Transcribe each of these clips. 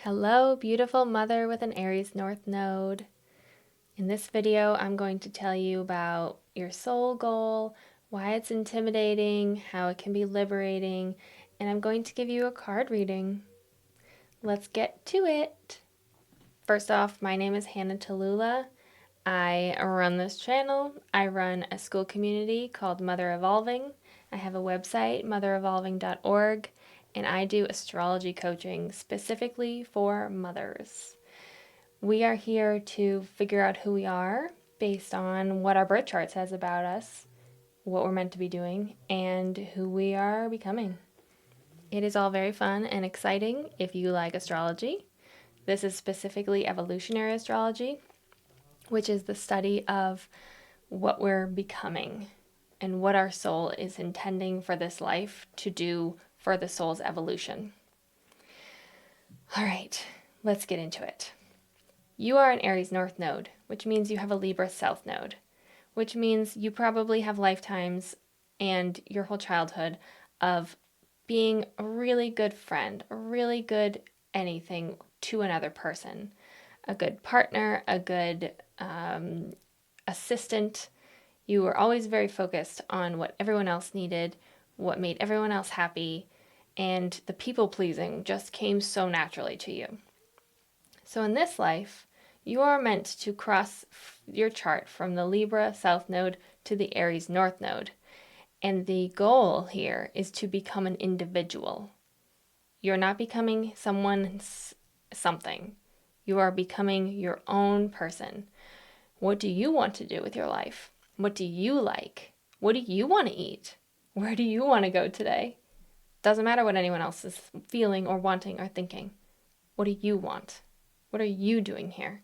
Hello, beautiful mother with an Aries North Node. In this video, I'm going to tell you about your soul goal, why it's intimidating, how it can be liberating, and I'm going to give you a card reading. Let's get to it. First off, my name is Hannah Tallulah. I run this channel. I run a school community called Mother Evolving. I have a website, motherevolving.org, and I do astrology coaching specifically for mothers. We are here to figure out who we are based on what our birth chart says about us, what we're meant to be doing, and who we are becoming. It is all very fun and exciting if you like astrology. This is specifically evolutionary astrology, which is the study of what we're becoming and what our soul is intending for this life to do for the soul's evolution. All right, let's get into it. You are an Aries North Node, which means you have a Libra South Node, which means you probably have lifetimes and your whole childhood of being a really good friend, a really good anything to another person, a good partner, a good assistant. You were always very focused on what everyone else needed, what made everyone else happy, and the people pleasing just came so naturally to you. So in this life, you are meant to cross your chart from the Libra South Node to the Aries North Node. And the goal here is to become an individual. You're not becoming someone's something. You are becoming your own person. What do you want to do with your life? What do you like? What do you want to eat? Where do you want to go today? Doesn't matter what anyone else is feeling or wanting or thinking. What do you want? What are you doing here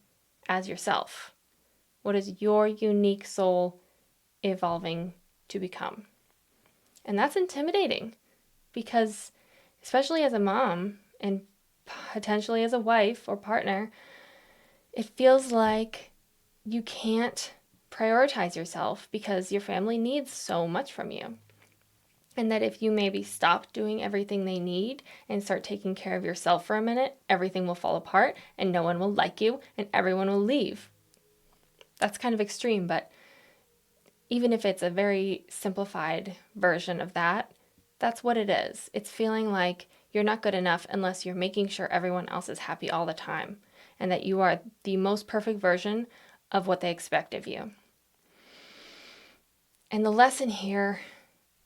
as yourself? What is your unique soul evolving to become? And that's intimidating because, especially as a mom and potentially as a wife or partner, it feels like you can't prioritize yourself because your family needs so much from you. And that if you maybe stop doing everything they need and start taking care of yourself for a minute, everything will fall apart and no one will like you and everyone will leave. That's kind of extreme, but even if it's a very simplified version of that, that's what it is. It's feeling like you're not good enough unless you're making sure everyone else is happy all the time and that you are the most perfect version of what they expect of you. And the lesson here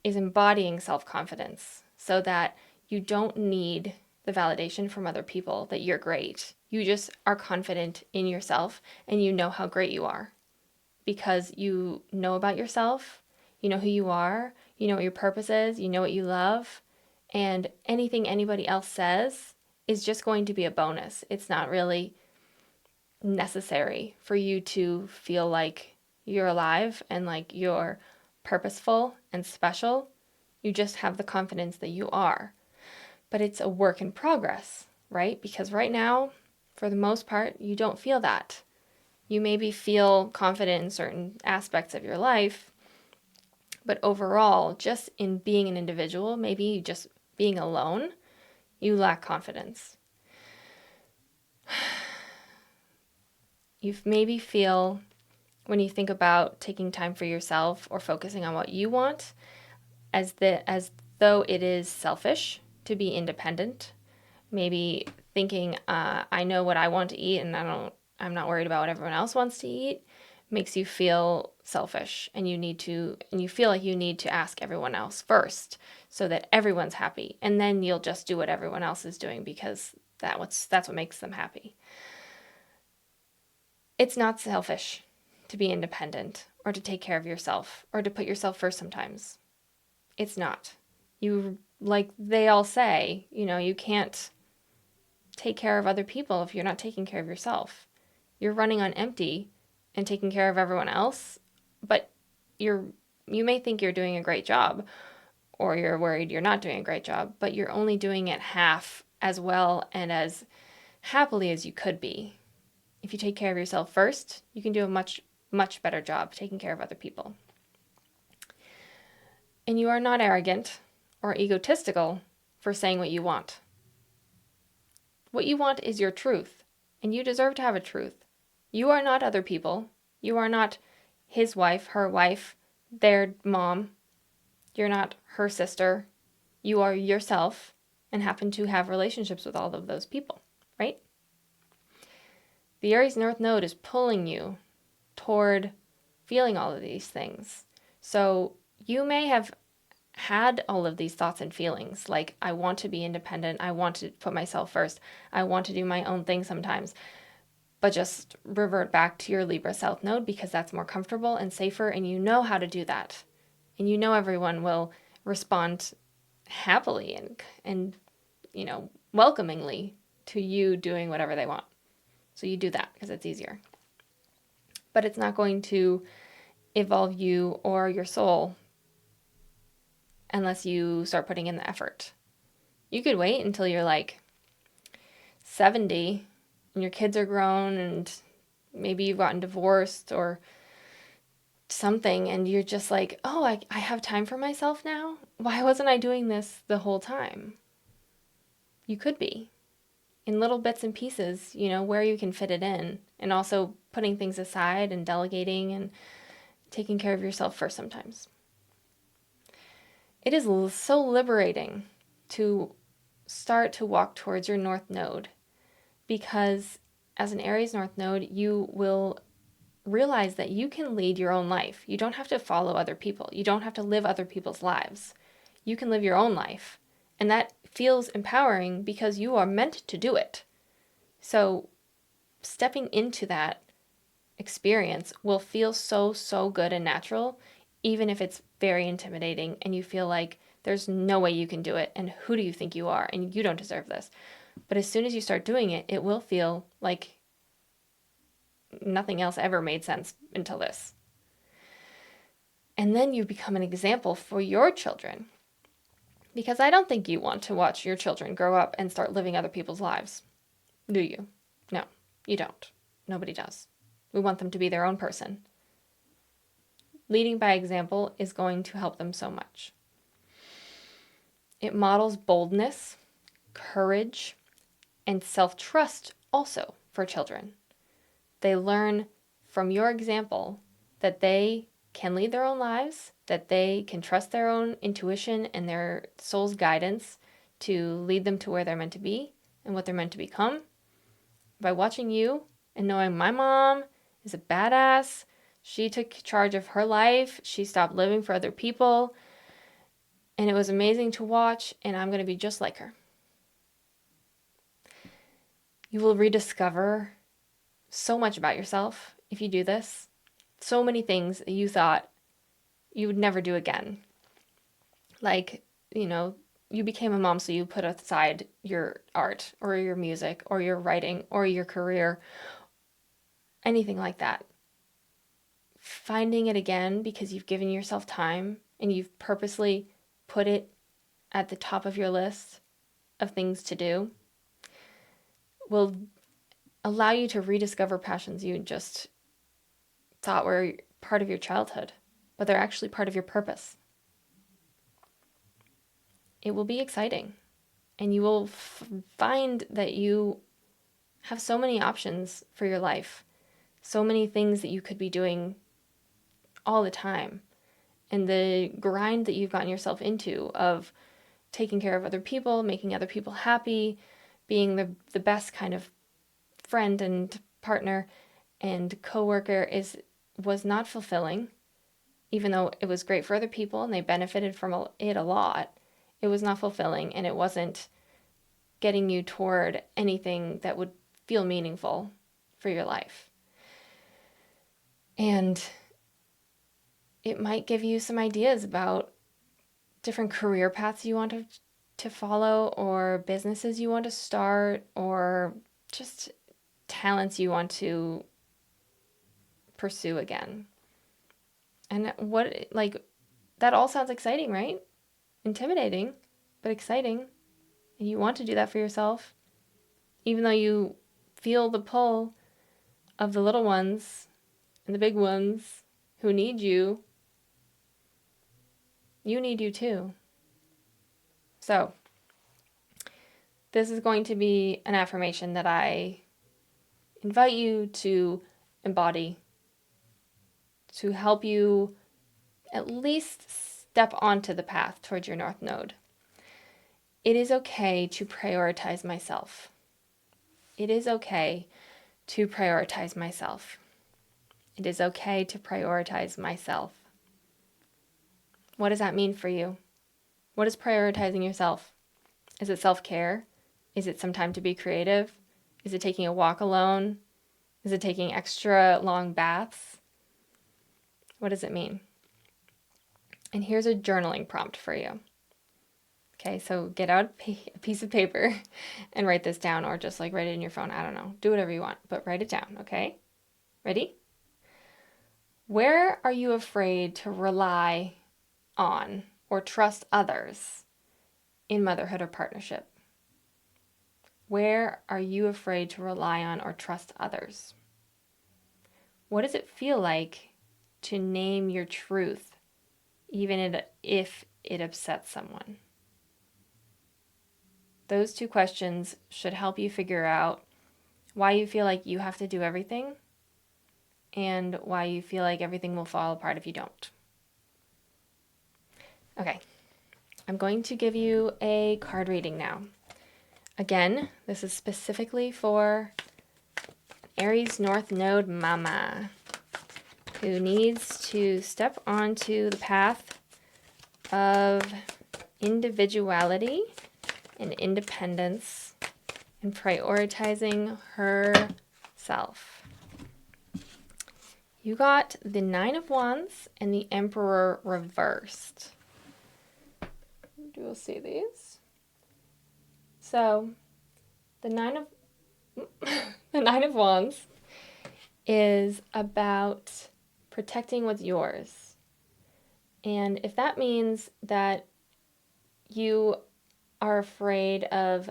is embodying self-confidence so that you don't need the validation from other people that you're great. You just are confident in yourself and you know how great you are because you know about yourself, you know who you are, you know what your purpose is, you know what you love, and anything anybody else says is just going to be a bonus. It's not really necessary for you to feel like you're alive and like you're purposeful and special. You just have the confidence that you are. But it's a work in progress, right? Because right now, for the most part, you don't feel that. You maybe feel confident in certain aspects of your life, but overall, just in being an individual, maybe just being alone, you lack confidence. You maybe feel, when you think about taking time for yourself or focusing on what you want, as though it is selfish to be independent. Maybe thinking, I know what I want to eat and I'm not worried about what everyone else wants to eat, makes you feel selfish and you feel like you need to ask everyone else first so that everyone's happy. And then you'll just do what everyone else is doing because that's what makes them happy. It's not selfish to be independent or to take care of yourself or to put yourself first sometimes. It's not. Like they all say, you can't take care of other people if you're not taking care of yourself. You're running on empty and taking care of everyone else, but you may think you're doing a great job or you're worried you're not doing a great job, but you're only doing it half as well and as happily as you could be. If you take care of yourself first, you can do a much, much better job taking care of other people. And you are not arrogant or egotistical for saying what you want. What you want is your truth, and you deserve to have a truth. You are not other people. You are not his wife, her wife, their mom. You're not her sister. You are yourself and happen to have relationships with all of those people, right? The Aries North Node is pulling you toward feeling all of these things. So you may have had all of these thoughts and feelings like, I want to be independent, I want to put myself first, I want to do my own thing sometimes, but just revert back to your Libra South Node because that's more comfortable and safer, and you know how to do that. And you know everyone will respond happily and welcomingly to you doing whatever they want. So you do that because it's easier. But it's not going to evolve you or your soul unless you start putting in the effort. You could wait until you're like 70 and your kids are grown and maybe you've gotten divorced or something and you're just like, oh, I have time for myself now? Why wasn't I doing this the whole time? You could be. In little bits and pieces, where you can fit it in, and also putting things aside and delegating and taking care of yourself first sometimes. It is so liberating to start to walk towards your North Node because as an Aries North Node, you will realize that you can lead your own life. You don't have to follow other people. You don't have to live other people's lives. You can live your own life. And that feels empowering because you are meant to do it. So stepping into that experience will feel so good and natural, even if it's very intimidating and you feel like there's no way you can do it and who do you think you are and you don't deserve this. But as soon as you start doing it, it will feel like nothing else ever made sense until this. And then you become an example for your children. Because I don't think you want to watch your children grow up and start living other people's lives. Do you? No, you don't. Nobody does. We want them to be their own person. Leading by example is going to help them so much. It models boldness, courage, and self-trust also for children. They learn from your example that they can lead their own lives, that they can trust their own intuition and their soul's guidance to lead them to where they're meant to be and what they're meant to become. By watching you and knowing my mom is a badass, she took charge of her life, she stopped living for other people, and it was amazing to watch, and I'm going to be just like her. You will rediscover so much about yourself if you do this. So many things that you thought you would never do again. Like, you became a mom, so you put aside your art or your music or your writing or your career, anything like that. Finding it again because you've given yourself time and you've purposely put it at the top of your list of things to do will allow you to rediscover passions you just thought were part of your childhood, but they're actually part of your purpose. It will be exciting, and you will find that you have so many options for your life, so many things that you could be doing all the time. And the grind that you've gotten yourself into of taking care of other people, making other people happy, being the best kind of friend and partner and coworker was not fulfilling, even though it was great for other people and they benefited from it a lot. It was not fulfilling, and it wasn't getting you toward anything that would feel meaningful for your life. And it might give you some ideas about different career paths you want to follow, or businesses you want to start, or just talents you want to pursue again. And that all sounds exciting, right? Intimidating, but exciting. And you want to do that for yourself, even though you feel the pull of the little ones and the big ones who need you. You need you too. So, This is going to be an affirmation that I invite you to embody, to help you at least step onto the path towards your North Node. It is okay to prioritize myself. It is okay to prioritize myself. It is okay to prioritize myself. What does that mean for you? What is prioritizing yourself? Is it self-care? Is it some time to be creative? Is it taking a walk alone? Is it taking extra long baths? What does it mean? And here's a journaling prompt for you. Okay, so get out a piece of paper and write this down, or just like write it in your phone. I don't know. Do whatever you want, but write it down, okay? Ready? Where are you afraid to rely on or trust others in motherhood or partnership? Where are you afraid to rely on or trust others? What does it feel like to name your truth, even if it upsets someone? Those two questions should help you figure out why you feel like you have to do everything and why you feel like everything will fall apart if you don't. Okay, I'm going to give you a card reading now. Again, this is specifically for Aries North Node mama who needs to step onto the path of individuality and independence and prioritizing herself. You got the Nine of Wands and the Emperor reversed. You'll see these. So the Nine of Wands is about protecting what's yours. And if that means that you are afraid of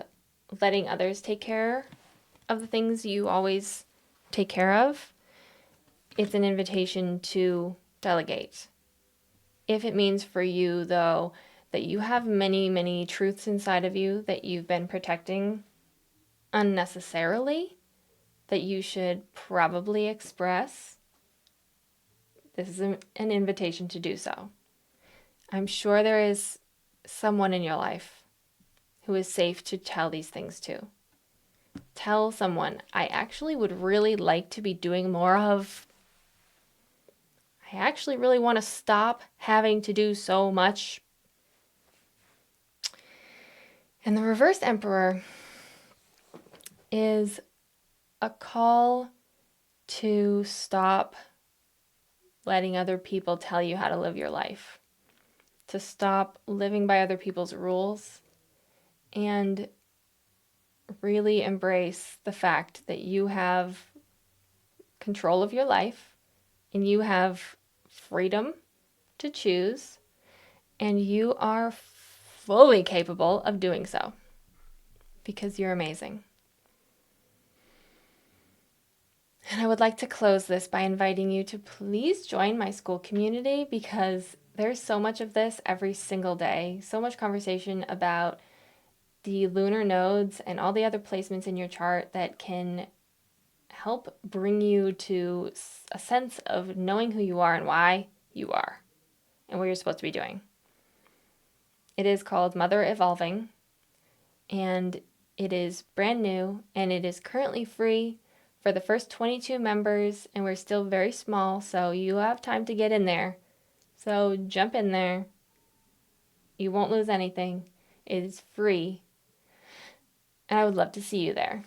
letting others take care of the things you always take care of, it's an invitation to delegate. If it means for you, though, that you have many, many truths inside of you that you've been protecting unnecessarily, that you should probably express, this is an invitation to do so. I'm sure there is someone in your life who is safe to tell these things to. Tell someone, I actually would really like to be doing more of. I actually really want to stop having to do so much. And the reversed Emperor is a call to stop letting other people tell you how to live your life, to stop living by other people's rules, and really embrace the fact that you have control of your life and you have freedom to choose, and you are fully capable of doing so because you're amazing. And I would like to close this by inviting you to please join my school community, because there's so much of this every single day, so much conversation about the lunar nodes and all the other placements in your chart that can help bring you to a sense of knowing who you are and why you are and what you're supposed to be doing. It is called Mother Evolving, and it is brand new, and it is currently free for the first 22 members, and we're still very small, so you have time to get in there. So jump in there. You won't lose anything. It is free, and I would love to see you there.